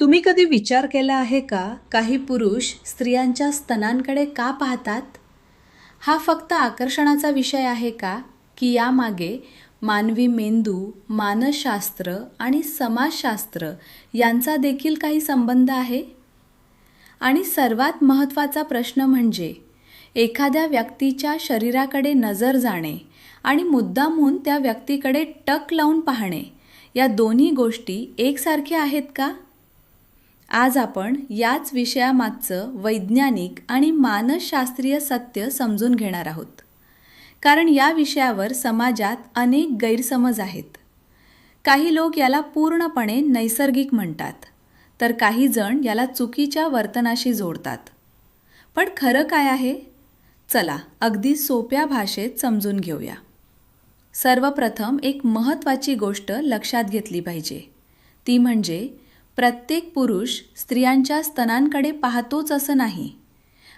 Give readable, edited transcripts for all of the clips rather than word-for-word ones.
तुम्ही कधी विचार केला आहे का, काही पुरुष स्त्रियांच्या स्तनांकडे का पाहतात? हा फक्त आकर्षणाचा विषय आहे का, की यामागे मानवी मेंदू, मानसशास्त्र आणि समाजशास्त्र यांचा देखील काही संबंध आहे? आणि सर्वात महत्त्वाचा प्रश्न म्हणजे एखाद्या व्यक्तीच्या शरीराकडे नजर जाणे आणि मुद्दामहून त्या व्यक्तीकडे टक लावून पाहणे, या दोन्ही गोष्टी एकसारख्या आहेत का? आज आपण याच विषयामागचं वैज्ञानिक आणि मानसशास्त्रीय सत्य समजून घेणार आहोत. कारण या विषयावर समाजात अनेक गैरसमज आहेत. काही लोक याला पूर्णपणे नैसर्गिक म्हणतात, तर काही जण याला चुकीच्या वर्तनाशी जोडतात. पण खरं काय आहे? चला अगदी सोप्या भाषेत समजून घेऊया. सर्वप्रथम एक महत्त्वाची गोष्ट लक्षात घेतली पाहिजे. ती म्हणजे प्रत्येक पुरुष स्त्रियांच्या स्तनांकडे पाहतोच असं नाही,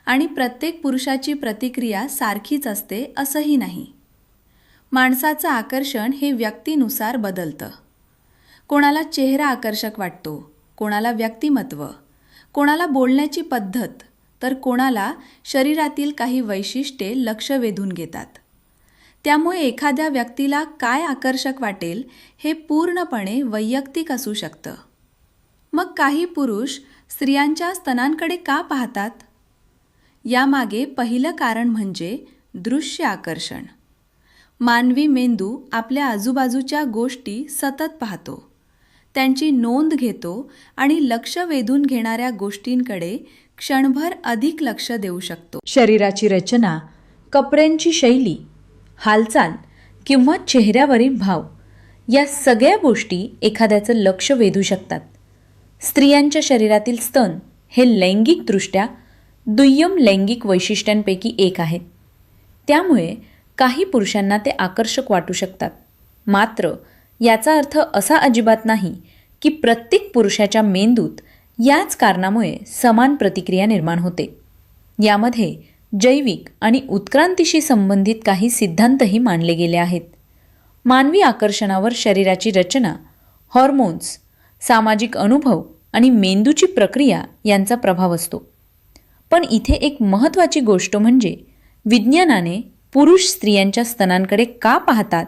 आणि प्रत्येक पुरुषाची प्रतिक्रिया सारखीच असते असंही नाही. माणसाचं आकर्षण हे व्यक्तीनुसार बदलतं. कोणाला चेहरा आकर्षक वाटतो, कोणाला व्यक्तिमत्व, कोणाला बोलण्याची पद्धत, तर कोणाला शरीरातील काही वैशिष्ट्ये लक्ष वेधून घेतात. त्यामुळे एखाद्या व्यक्तीला काय आकर्षक वाटेल हे पूर्णपणे वैयक्तिक असू शकतं. मग काही पुरुष स्त्रियांच्या स्तनांकडे का पाहतात? यामागे पहिलं कारण म्हणजे दृश्य आकर्षण. मानवी मेंदू आपल्या आजूबाजूच्या गोष्टी सतत पाहतो, त्यांची नोंद घेतो आणि लक्ष वेधून घेणाऱ्या गोष्टींकडे क्षणभर अधिक लक्ष देऊ शकतो. शरीराची रचना, कपड्यांची शैली, हालचाल किंवा चेहऱ्यावरील भाव, या सगळ्या गोष्टी एखाद्याचं लक्ष वेधू शकतात. स्त्रियांच्या शरीरातील स्तन हे लैंगिकदृष्ट्या दुय्यम लैंगिक वैशिष्ट्यांपैकी एक आहे. त्यामुळे काही पुरुषांना ते आकर्षक वाटू शकतात. मात्र याचा अर्थ असा अजिबात नाही की प्रत्येक पुरुषाच्या मेंदूत याच कारणामुळे समान प्रतिक्रिया निर्माण होते. यामध्ये जैविक आणि उत्क्रांतीशी संबंधित काही सिद्धांतही मांडले गेले आहेत. मानवी आकर्षणावर शरीराची रचना, हॉर्मोन्स, सामाजिक अनुभव आणि मेंदूची प्रक्रिया यांचा प्रभाव असतो. पण इथे एक महत्त्वाची गोष्ट म्हणजे विज्ञानाने पुरुष स्त्रियांच्या स्तनांकडे का पाहतात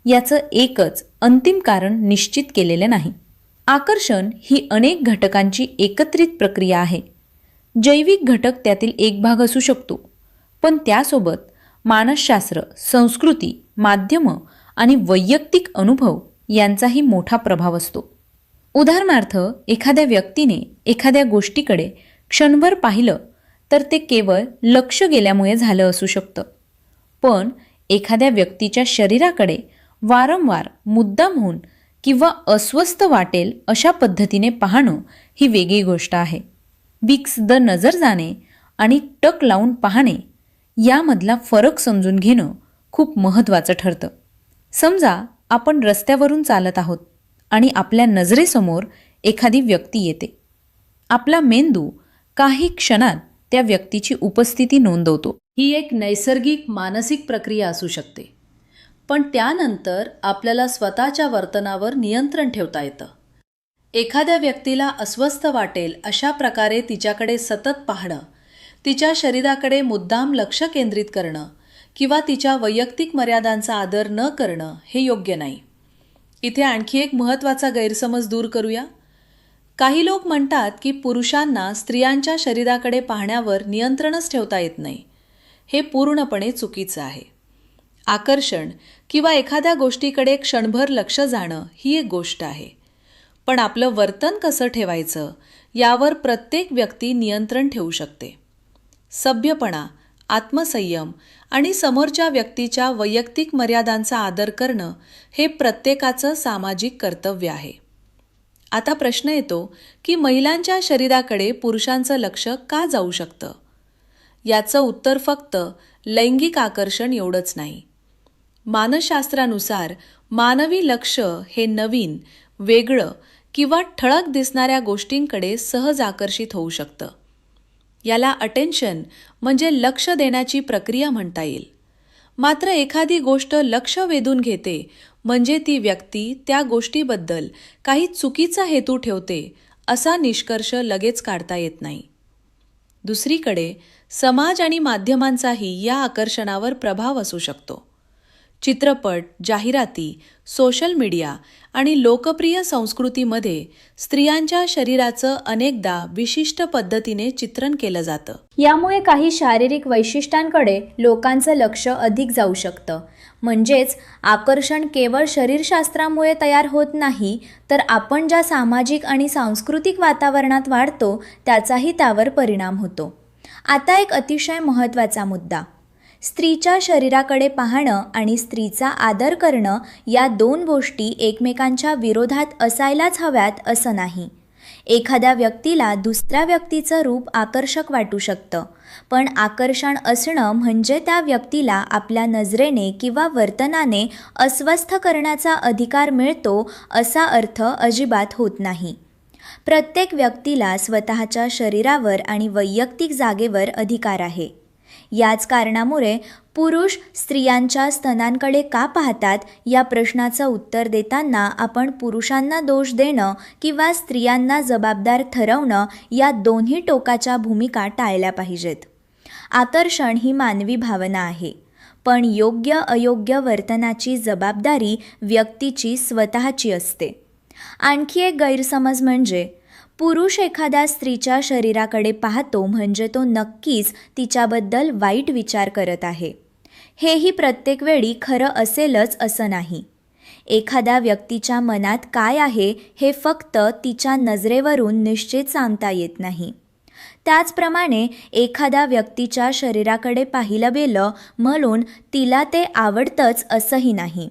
याचं एकच अंतिम कारण निश्चित केलेलं नाही. आकर्षण ही अनेक घटकांची एकत्रित प्रक्रिया आहे. जैविक घटक त्यातील एक भाग असू शकतो, पण त्यासोबत मानसशास्त्र, संस्कृती, माध्यमं आणि वैयक्तिक अनुभव यांचाही मोठा प्रभाव असतो. उदाहरणार्थ, एखाद्या व्यक्तीने एखाद्या गोष्टीकडे क्षणभर पाहिलं तर ते केवळ लक्ष गेल्यामुळे झालं असू शकतं. पण एखाद्या व्यक्तीच्या शरीराकडे वारंवार मुद्दाम होऊन किंवा अस्वस्थ वाटेल अशा पद्धतीने पाहणं ही वेगळी गोष्ट आहे. विक्सद नजर जाणे आणि टक लावून पाहणे यामधला फरक समजून घेणं खूप महत्त्वाचं ठरतं. समजा आपण रस्त्यावरून चालत आहोत आणि आपल्या नजरेसमोर एखादी व्यक्ती येते. आपला मेंदू काही क्षणात त्या व्यक्तीची उपस्थिती नोंदवतो. ही एक नैसर्गिक मानसिक प्रक्रिया असू शकते, पण त्यानंतर आपल्याला स्वतःच्या वर्तनावर नियंत्रण ठेवता येतं. एखाद्या व्यक्तीला अस्वस्थ वाटेल अशा प्रकारे तिच्याकडे सतत पाहणं, तिच्या शरीराकडे मुद्दाम लक्ष केंद्रित करणं किंवा तिच्या वैयक्तिक मर्यादांचा आदर न करणं हे योग्य नाही. इथे आणखी एक महत्त्वाचा गैरसमज दूर करूया. काही लोक म्हणतात की पुरुषांना स्त्रियांच्या शरीराकडे पाहण्यावर नियंत्रणच ठेवता येत नाही. हे पूर्णपणे चुकीचं आहे. आकर्षण किंवा एखाद्या गोष्टीकडे क्षणभर लक्ष जाणं ही एक गोष्ट आहे, पण आपलं वर्तन कसं ठेवायचं यावर प्रत्येक व्यक्ती नियंत्रण ठेवू शकते. सभ्यपणा, आत्मसंयम आणि समोरच्या व्यक्तीच्या वैयक्तिक मर्यादांचा आदर करणं हे प्रत्येकाचं सामाजिक कर्तव्य आहे. आता प्रश्न येतो की महिलांच्या शरीराकडे पुरुषांचं लक्ष का जाऊ शकतं? याचं उत्तर फक्त लैंगिक आकर्षण एवढंच नाही. मानसशास्त्रानुसार मानवी लक्ष हे नवीन, वेगळं किंवा ठळक दिसणाऱ्या गोष्टींकडे सहज आकर्षित होऊ शकतं. याला अटेन्शन म्हणजे लक्ष देण्याची प्रक्रिया म्हणता येईल. मात्र एखादी गोष्ट लक्ष वेधून घेते म्हणजे ती व्यक्ती त्या गोष्टीबद्दल काही चुकीचा हेतू ठेवते असा निष्कर्ष लगेच काढता येत नाही. दुसरीकडे समाज आणि माध्यमांचाही या आकर्षणावर प्रभाव असू शकतो. चित्रपट, जाहिराती, सोशल मीडिया आणि लोकप्रिय संस्कृतीमध्ये स्त्रियांच्या शरीराचं अनेकदा विशिष्ट पद्धतीने चित्रण केलं जातं. यामुळे काही शारीरिक वैशिष्ट्यांकडे लोकांचं लक्ष अधिक जाऊ शकतं. म्हणजेच आकर्षण केवळ शरीरशास्त्रामुळे तयार होत नाही, तर आपण ज्या सामाजिक आणि सांस्कृतिक वातावरणात वाढतो त्याचाही त्यावर परिणाम होतो. आता एक अतिशय महत्त्वाचा मुद्दा. स्त्रीच्या शरीराकडे पाहणं आणि स्त्रीचा आदर करणं या दोन गोष्टी एकमेकांच्या विरोधात असायलाच हव्यात असं नाही. एखाद्या व्यक्तीला दुसऱ्या व्यक्तीचं रूप आकर्षक वाटू शकतं, पण आकर्षण असणं म्हणजे त्या व्यक्तीला आपल्या नजरेने किंवा वर्तनाने अस्वस्थ करण्याचा अधिकार मिळतो असा अर्थ अजिबात होत नाही. प्रत्येक व्यक्तीला स्वतःच्या शरीरावर आणि वैयक्तिक जागेवर अधिकार आहे. याच कारणामुळे पुरुष स्त्रियांच्या स्तनांकडे का पाहतात या प्रश्नाचं उत्तर देताना आपण पुरुषांना दोष देणं किंवा स्त्रियांना जबाबदार ठरवणं या दोन्ही टोकाच्या भूमिका टाळल्या पाहिजेत. आकर्षण ही मानवी भावना आहे, पण योग्य अयोग्य वर्तनाची जबाबदारी व्यक्तीची स्वतःची असते. आणखी एक गैरसमज म्हणजे पुरुष एखाद्या स्त्रीच्या शरीराकडे पाहतो म्हणजे तो नक्कीच तिच्याबद्दल वाईट विचार करत आहे. हेही प्रत्येक वेळी खरं असेलच असं नाही. एखाद्या व्यक्तीच्या मनात काय आहे हे फक्त तिच्या नजरेवरून निश्चित सांगता येत नाही. त्याचप्रमाणे एखाद्या व्यक्तीच्या शरीराकडे पाहिलं गेलं म्हणून तिला ते आवडतंच असंही नाही.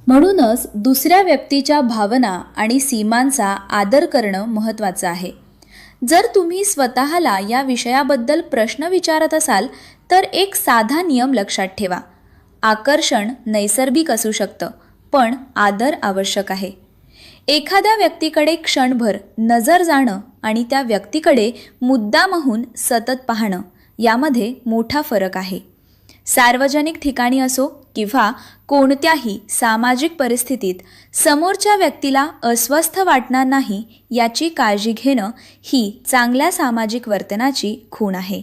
म्हणूनच दुसऱ्या व्यक्तीच्या भावना आणि सीमांचा आदर करणं महत्त्वाचं आहे. जर तुम्ही स्वतःला या विषयाबद्दल प्रश्न विचारत असाल तर एक साधा नियम लक्षात ठेवा. आकर्षण नैसर्गिक असू शकतं, पण आदर आवश्यक आहे. एखाद्या व्यक्तीकडे क्षणभर नजर जाणं आणि त्या व्यक्तीकडे मुद्दामहून सतत पाहणं यामध्ये मोठा फरक आहे. सार्वजनिक ठिकाणी असो किंवा कोणत्याही सामाजिक परिस्थितीत समोरच्या व्यक्तीला अस्वस्थ वाटणार नाही याची काळजी घेणं ही चांगल्या सामाजिक वर्तनाची खूण आहे.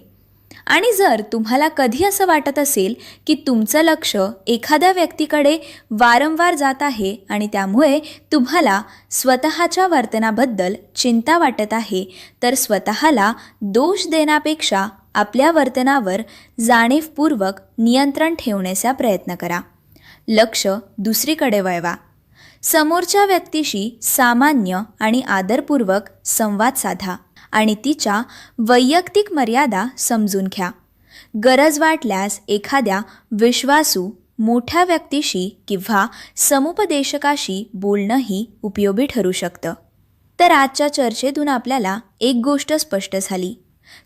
आणि जर तुम्हाला कधी असं वाटत असेल की तुमचं लक्ष एखाद्या व्यक्तीकडे वारंवार जात आहे आणि त्यामुळे तुम्हाला स्वतःच्या वर्तनाबद्दल चिंता वाटत आहे, तर स्वतःला दोष देण्यापेक्षा आपल्या वर्तनावर जाणीवपूर्वक नियंत्रण ठेवण्याचा प्रयत्न करा. लक्ष दुसरीकडे वळवा. समोरच्या व्यक्तीशी सामान्य आणि आदरपूर्वक संवाद साधा आणि तिच्या वैयक्तिक मर्यादा समजून घ्या. गरज वाटल्यास एखाद्या विश्वासू मोठ्या व्यक्तीशी किंवा समुपदेशकाशी बोलणंही उपयोगी ठरू शकतं. तर आजच्या चर्चेतून आपल्याला एक गोष्ट स्पष्ट झाली.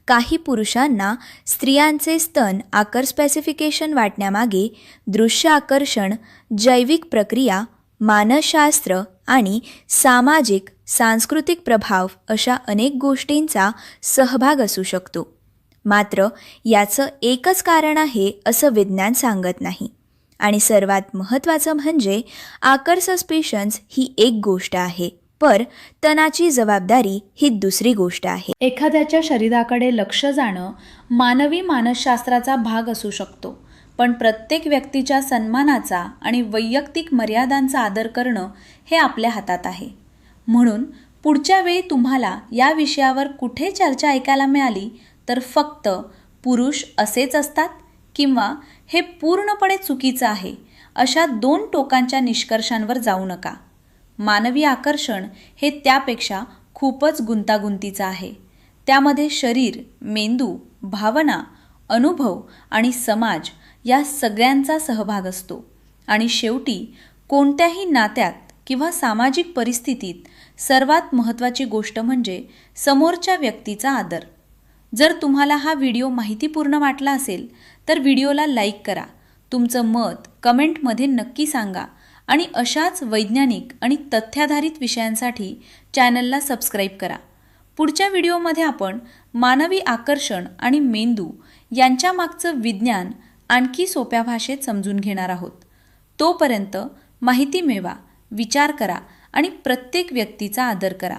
काही पुरुषांना स्त्रियांचे स्तन आकार स्पेसिफिकेशन वाटण्यामागे दृश्य आकर्षण, जैविक प्रक्रिया, मानसशास्त्र आणि सामाजिक सांस्कृतिक प्रभाव अशा अनेक गोष्टींचा सहभाग असू शकतो. मात्र याचं एकच कारण आहे असं विज्ञान सांगत नाही. आणि सर्वात महत्त्वाचं म्हणजे आकार सस्पिशन्स ही एक गोष्ट आहे, पर तणाची जबाबदारी ही दुसरी गोष्ट आहे. एखाद्याच्या शरीराकडे लक्ष जाणं मानवी मानसशास्त्राचा भाग असू शकतो, पण प्रत्येक व्यक्तीच्या सन्मानाचा आणि वैयक्तिक मर्यादांचा आदर करणं हे आपल्या हातात आहे. म्हणून पुढच्या वेळी तुम्हाला या विषयावर कुठे चर्चा ऐकायला मिळाली तर फक्त पुरुष असेच असतात किंवा हे पूर्णपणे चुकीचं आहे अशा दोन टोकांच्या निष्कर्षांवर जाऊ नका. मानवी आकर्षण हे त्यापेक्षा खूपच गुंतागुंतीचं आहे. त्यामध्ये शरीर, मेंदू, भावना, अनुभव आणि समाज या सगळ्यांचा सहभाग असतो. आणि शेवटी कोणत्याही नात्यात किंवा सामाजिक परिस्थितीत सर्वात महत्त्वाची गोष्ट म्हणजे समोरच्या व्यक्तीचा आदर. जर तुम्हाला हा व्हिडिओ माहितीपूर्ण वाटला असेल तर व्हिडिओला लाईक करा. तुमचं मत कमेंटमध्ये नक्की सांगा आणि अशाच वैज्ञानिक आणि तथ्याधारित विषयांसाठी चॅनलला सबस्क्राईब करा. पुढच्या व्हिडिओमध्ये आपण मानवी आकर्षण आणि मेंदू यांच्या मागचं विज्ञान आणखी सोप्या भाषेत समजून घेणार आहोत. तोपर्यंत माहिती मिळवा, विचार करा आणि प्रत्येक व्यक्तीचा आदर करा.